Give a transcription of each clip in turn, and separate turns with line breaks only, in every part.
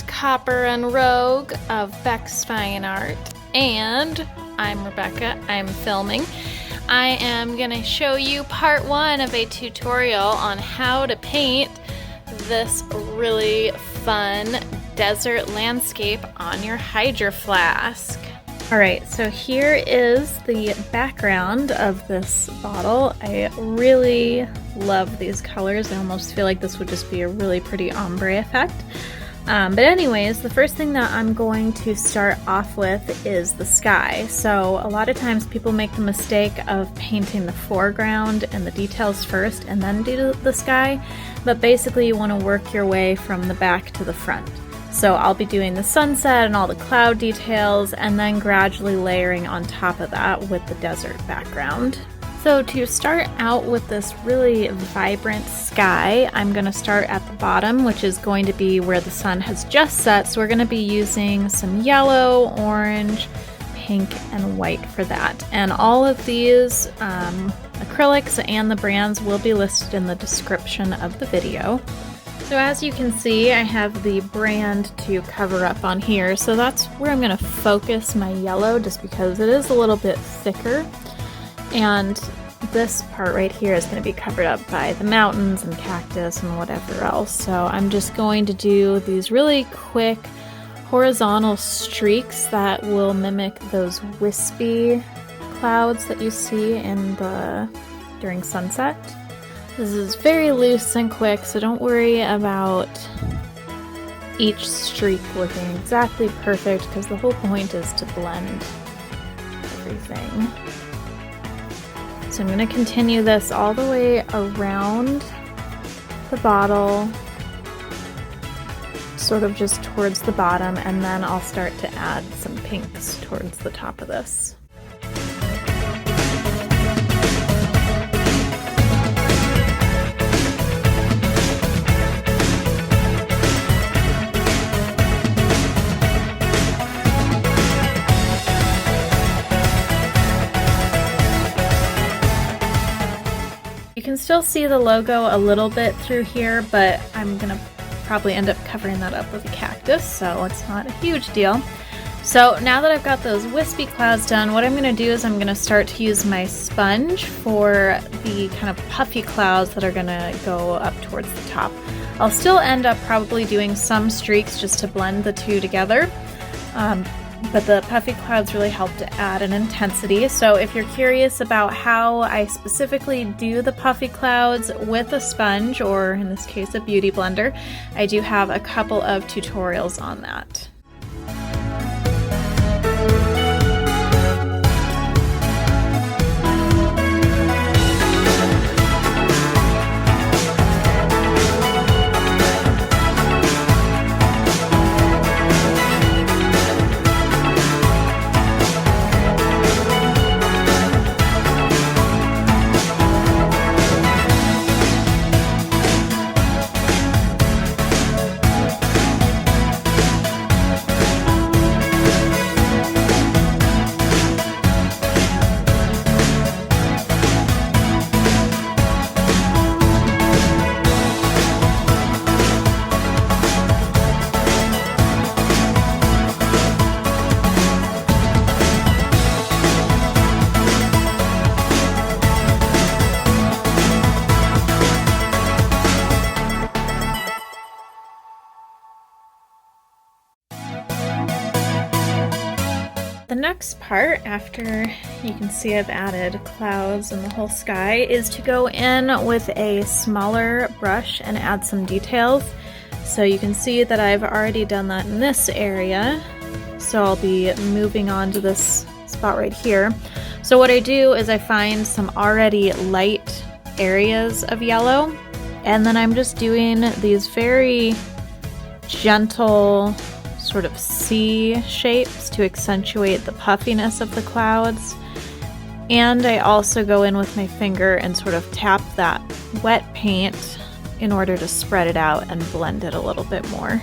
Copper and Rogue of Beck's Fine Art, and I'm Rebecca. I'm filming. I am going to show you part one of a tutorial on how to paint this really fun desert landscape on your Hydro Flask. Alright, so here is the background of this bottle. I really love these colors. I almost feel like this would just be a really pretty ombre effect. But anyways, the first thing that I'm going to start off with is the sky. So a lot of times people make the mistake of painting the foreground and the details first and then do the sky, but basically you want to work your way from the back to the front. So I'll be doing the sunset and all the cloud details and then gradually layering on top of that with the desert background. So to start out with this really vibrant sky, I'm going to start at the bottom, which is going to be where the sun has just set. So we're going to be using some yellow, orange, pink, and white for that. And all of these acrylics and the brands will be listed in the description of the video. So as you can see, I have the brand to cover up on here. So that's where I'm going to focus my yellow just because it is a little bit thicker. And this part right here is going to be covered up by the mountains and cactus and whatever else. So I'm just going to do these really quick horizontal streaks that will mimic those wispy clouds that you see during sunset. This is very loose and quick, so don't worry about each streak looking exactly perfect because the whole point is to blend everything. So I'm going to continue this all the way around the bottle, sort of just towards the bottom, and then I'll start to add some pinks towards the top of this. You can still see the logo a little bit through here, but I'm gonna probably end up covering that up with a cactus, so it's not a huge deal. So now that I've got those wispy clouds done, what I'm gonna do is I'm gonna start to use my sponge for the kind of puffy clouds that are gonna go up towards the top. I'll still end up probably doing some streaks just to blend the two together. But the puffy clouds really help to add an intensity. So if you're curious about how I specifically do the puffy clouds with a sponge, or in this case a beauty blender, I do have a couple of tutorials on that. The next part, after you can see I've added clouds and the whole sky, is to go in with a smaller brush and add some details. So you can see that I've already done that in this area. So I'll be moving on to this spot right here. So what I do is I find some already light areas of yellow, and then I'm just doing these very gentle sort of C shapes to accentuate the puffiness of the clouds. And I also go in with my finger and sort of tap that wet paint in order to spread it out and blend it a little bit more.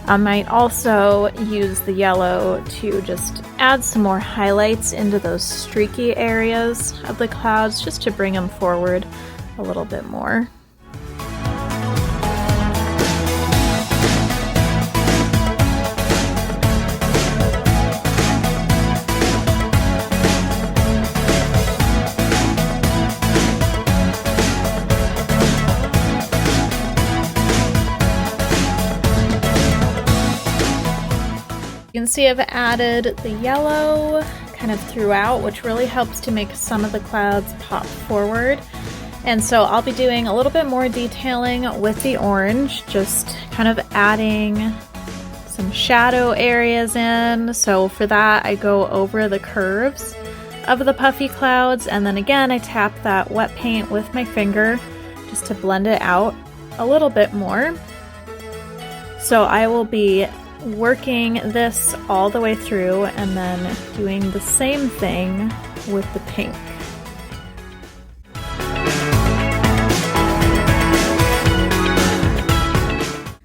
I might also use the yellow to just add some more highlights into those streaky areas of the clouds, just to bring them forward a little bit more. You can see I've added the yellow kind of throughout, which really helps to make some of the clouds pop forward. And so I'll be doing a little bit more detailing with the orange, just kind of adding some shadow areas in. So for that, I go over the curves of the puffy clouds, and then again, I tap that wet paint with my finger just to blend it out a little bit more. So I will be working this all the way through and then doing the same thing with the pink.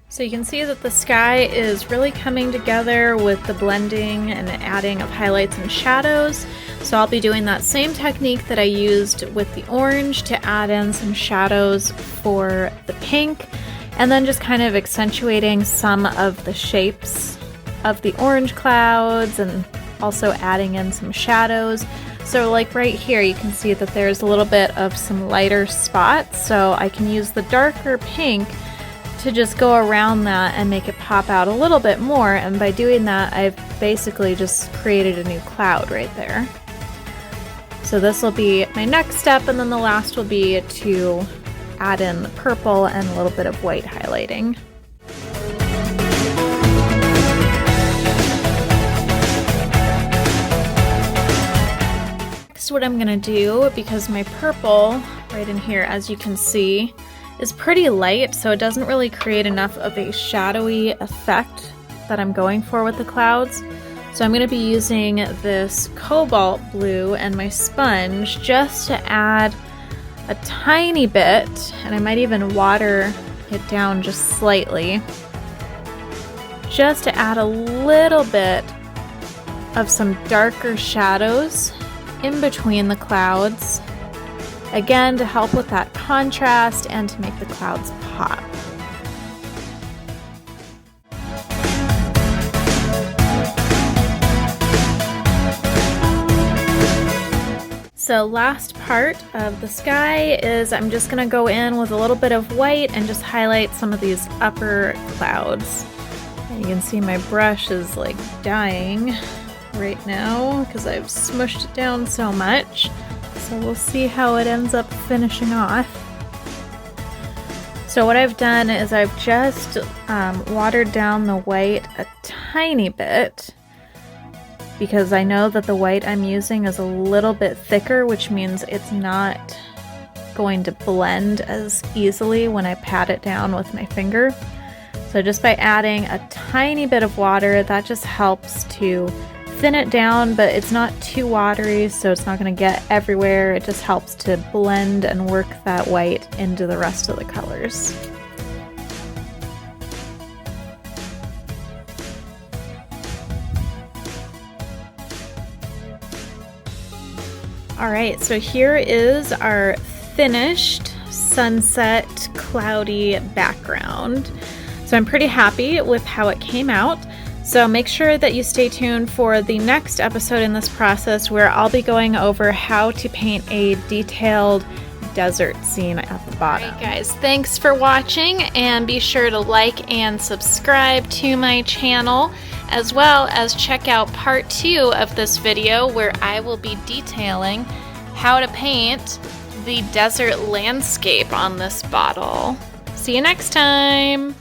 So you can see that the sky is really coming together with the blending and adding of highlights and shadows. So I'll be doing that same technique that I used with the orange to add in some shadows for the pink, and then just kind of accentuating some of the shapes of the orange clouds and also adding in some shadows. So like right here, you can see that there's a little bit of some lighter spots, so I can use the darker pink to just go around that and make it pop out a little bit more, and by doing that, I've basically just created a new cloud right there. So this will be my next step, and then the last will be to add in the purple and a little bit of white highlighting. Next, what I'm gonna do, because my purple right in here, as you can see, is pretty light, so it doesn't really create enough of a shadowy effect that I'm going for with the clouds. So I'm gonna be using this cobalt blue and my sponge just to add a tiny bit, and I might even water it down just slightly, just to add a little bit of some darker shadows in between the clouds, again to help with that contrast and to make the clouds pop. So last part of the sky is I'm just gonna go in with a little bit of white and just highlight some of these upper clouds. And you can see my brush is like dying right now because I've smushed it down so much. So we'll see how it ends up finishing off. So what I've done is I've just watered down the white a tiny bit, because I know that the white I'm using is a little bit thicker, which means it's not going to blend as easily when I pat it down with my finger. So just by adding a tiny bit of water, that just helps to thin it down, but it's not too watery, so it's not going to get everywhere. It just helps to blend and work that white into the rest of the colors. Alright, so here is our finished sunset cloudy background. So I'm pretty happy with how it came out. So make sure that you stay tuned for the next episode in this process, where I'll be going over how to paint a detailed desert scene at the bottom. Alright guys, thanks for watching, and be sure to like and subscribe to my channel, as well as check out part 2 of this video, where I will be detailing how to paint the desert landscape on this bottle. See you next time!